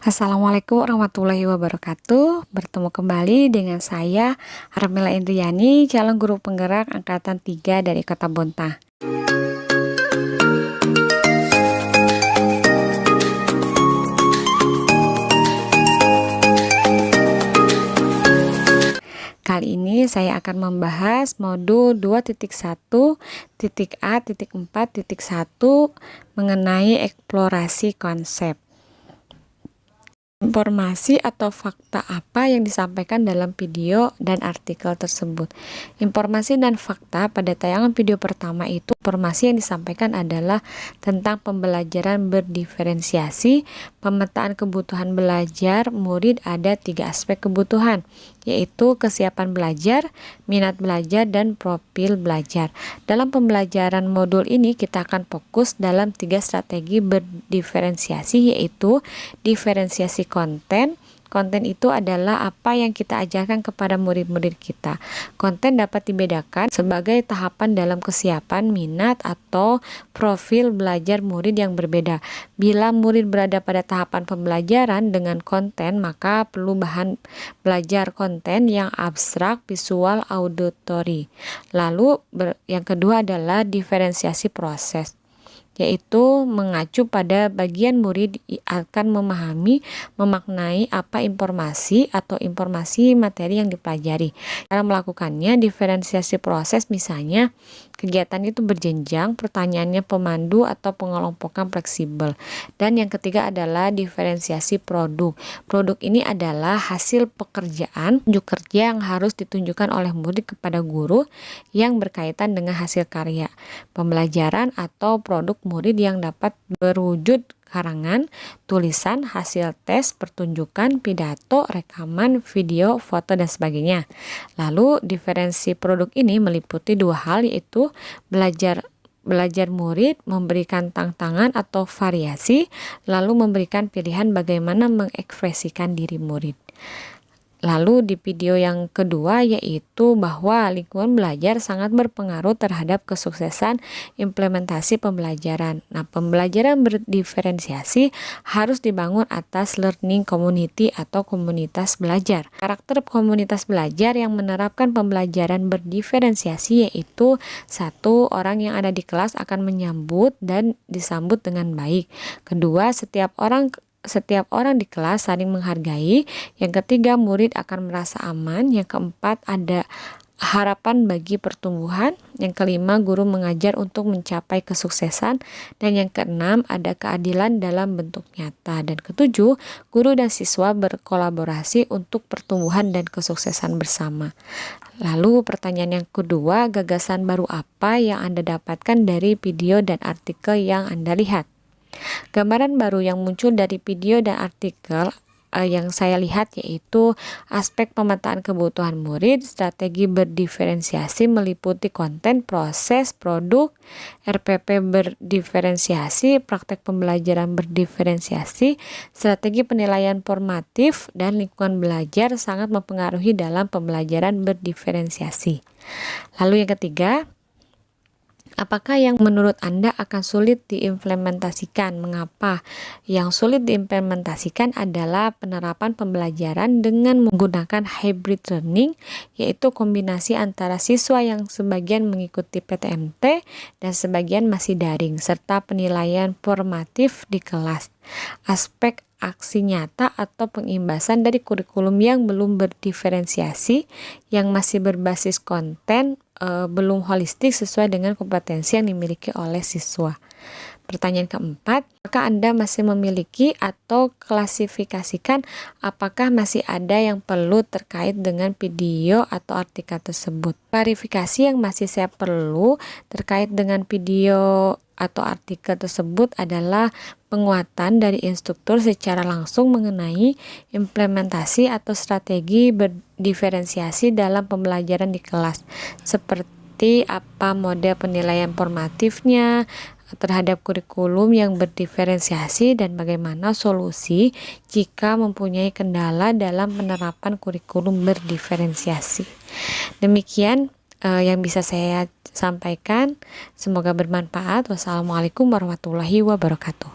Assalamualaikum warahmatullahi wabarakatuh. Bertemu kembali dengan saya Harmila Indriani, calon guru penggerak angkatan 3 dari Kota Bontang. Kali ini saya akan membahas modul 2.1.A.4.1 mengenai eksplorasi konsep. Informasi atau fakta apa yang disampaikan dalam video dan artikel tersebut. Informasi dan fakta pada tayangan video pertama itu, informasi yang disampaikan adalah tentang pembelajaran berdiferensiasi. Pemetaan kebutuhan belajar murid ada 3 aspek kebutuhan, yaitu kesiapan belajar, minat belajar, dan profil belajar. Dalam pembelajaran modul ini kita akan fokus dalam 3 strategi berdiferensiasi, yaitu diferensiasi konten. Konten itu adalah apa yang kita ajarkan kepada murid-murid kita. Konten dapat dibedakan sebagai tahapan dalam kesiapan, minat, atau profil belajar murid yang berbeda. Bila murid berada pada tahapan pembelajaran dengan konten, maka perlu bahan belajar konten yang abstrak, visual, auditory. Lalu yang kedua adalah diferensiasi proses, yaitu mengacu pada bagian murid akan memahami, memaknai apa informasi atau informasi materi yang dipelajari. Cara melakukannya, diferensiasi proses misalnya kegiatan itu berjenjang, pertanyaannya pemandu atau pengelompokan fleksibel. Dan yang ketiga adalah diferensiasi produk. Produk ini adalah hasil pekerjaan, unjuk kerja yang harus ditunjukkan oleh murid kepada guru yang berkaitan dengan hasil karya pembelajaran atau produk murid yang dapat berwujud karangan, tulisan, hasil tes, pertunjukan, pidato, rekaman, video, foto, dan sebagainya. Lalu diferensi produk ini meliputi 2 hal, yaitu belajar murid, memberikan tantangan atau variasi, lalu memberikan pilihan bagaimana mengekspresikan diri murid. Lalu di video yang kedua, yaitu bahwa lingkungan belajar sangat berpengaruh terhadap kesuksesan implementasi pembelajaran. Nah, pembelajaran berdiferensiasi harus dibangun atas learning community atau komunitas belajar. Karakter komunitas belajar yang menerapkan pembelajaran berdiferensiasi yaitu 1. Orang yang ada di kelas akan menyambut dan disambut dengan baik. Kedua, setiap orang di kelas saling menghargai. Yang ketiga, murid akan merasa aman. Yang keempat, ada harapan bagi pertumbuhan. Yang kelima, guru mengajar untuk mencapai kesuksesan. Dan yang keenam, ada keadilan dalam bentuk nyata. Dan ketujuh, guru dan siswa berkolaborasi untuk pertumbuhan dan kesuksesan bersama. Lalu pertanyaan yang kedua, gagasan baru apa yang Anda dapatkan dari video dan artikel yang Anda lihat? Gambaran baru yang muncul dari video dan artikel yang saya lihat yaitu aspek pemetaan kebutuhan murid, strategi berdiferensiasi meliputi konten, proses, produk, RPP berdiferensiasi, praktek pembelajaran berdiferensiasi, strategi penilaian formatif, dan lingkungan belajar sangat mempengaruhi dalam pembelajaran berdiferensiasi. Lalu yang ketiga, apakah yang menurut Anda akan sulit diimplementasikan? Mengapa? Yang sulit diimplementasikan adalah penerapan pembelajaran dengan menggunakan hybrid learning, yaitu kombinasi antara siswa yang sebagian mengikuti PTMT dan sebagian masih daring, serta penilaian formatif di kelas. Aspek aksi nyata atau pengimbasan dari kurikulum yang belum berdiferensiasi, yang masih berbasis konten, belum holistik sesuai dengan kompetensi yang dimiliki oleh siswa. Pertanyaan keempat, apakah Anda masih memiliki atau klasifikasikan apakah masih ada yang perlu terkait dengan video atau artikel tersebut? Klarifikasi yang masih saya perlu terkait dengan video atau artikel tersebut adalah penguatan dari instruktur secara langsung mengenai implementasi atau strategi berdiferensiasi dalam pembelajaran di kelas, seperti apa model penilaian formatifnya terhadap kurikulum yang berdiferensiasi dan bagaimana solusi jika mempunyai kendala dalam penerapan kurikulum berdiferensiasi. Demikian yang bisa saya sampaikan. Semoga bermanfaat. Wassalamualaikum warahmatullahi wabarakatuh.